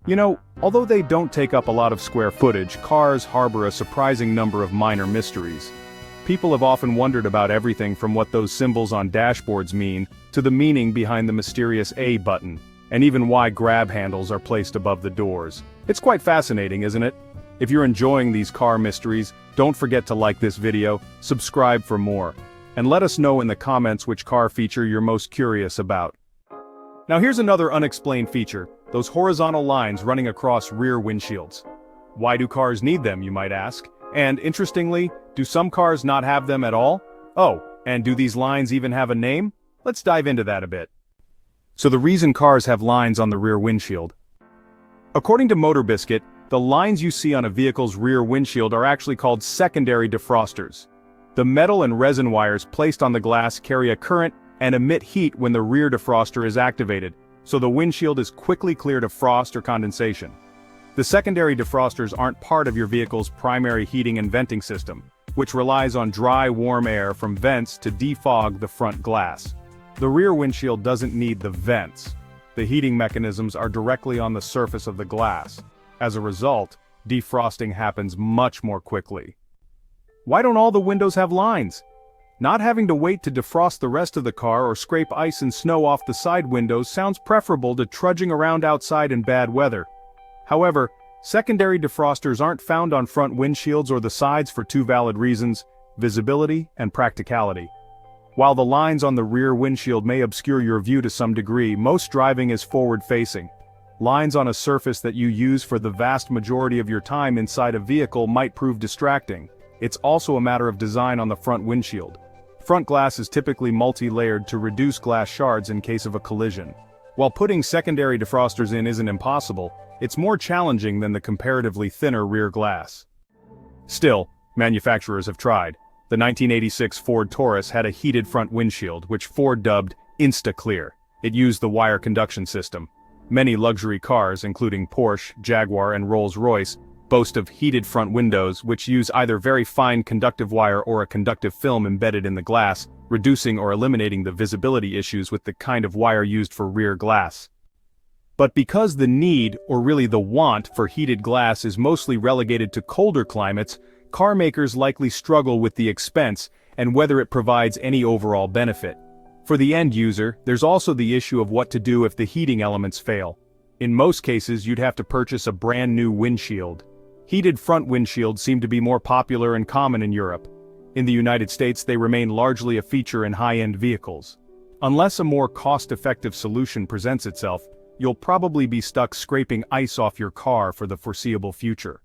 Although they don't take up a lot of square footage, cars harbor a surprising number of minor mysteries. People have often wondered about everything from what those symbols on dashboards mean, to the meaning behind the mysterious A button, and even why grab handles are placed above the doors. It's quite fascinating, isn't it? If you're enjoying these car mysteries, don't forget to like this video, subscribe for more, and let us know in the comments which car feature you're most curious about. Now here's another unexplained feature, those horizontal lines running across rear windshields. Why do cars need them, you might ask? And interestingly, do some cars not have them at all? Oh, and do these lines even have a name? Let's dive into that a bit. So the reason cars have lines on the rear windshield. According to Motor Biscuit, the lines you see on a vehicle's rear windshield are actually called secondary defrosters. The metal and resin wires placed on the glass carry a current and emit heat when the rear defroster is activated, so the windshield is quickly cleared of frost or condensation. The secondary defrosters aren't part of your vehicle's primary heating and venting system, which relies on dry, warm air from vents to defog the front glass. The rear windshield doesn't need the vents. The heating mechanisms are directly on the surface of the glass. As a result, defrosting happens much more quickly. Why don't all the windows have lines? Not having to wait to defrost the rest of the car or scrape ice and snow off the side windows sounds preferable to trudging around outside in bad weather. However, secondary defrosters aren't found on front windshields or the sides for two valid reasons: visibility and practicality. While the lines on the rear windshield may obscure your view to some degree, most driving is forward-facing. Lines on a surface that you use for the vast majority of your time inside a vehicle might prove distracting. It's also a matter of design on the front windshield. Front glass is typically multi-layered to reduce glass shards in case of a collision. While putting secondary defrosters in isn't impossible, it's more challenging than the comparatively thinner rear glass. Still, manufacturers have tried. The 1986 Ford Taurus had a heated front windshield, which Ford dubbed Insta-Clear. It used the wire conduction system. Many luxury cars, including Porsche, Jaguar, and Rolls-Royce, boast of heated front windows which use either very fine conductive wire or a conductive film embedded in the glass, reducing or eliminating the visibility issues with the kind of wire used for rear glass. But because the need, or really the want, for heated glass is mostly relegated to colder climates, car makers likely struggle with the expense and whether it provides any overall benefit. For the end user, there's also the issue of what to do if the heating elements fail. In most cases, you'd have to purchase a brand new windshield. Heated front windshields seem to be more popular and common in Europe. In the United States, they remain largely a feature in high-end vehicles. Unless a more cost-effective solution presents itself, you'll probably be stuck scraping ice off your car for the foreseeable future.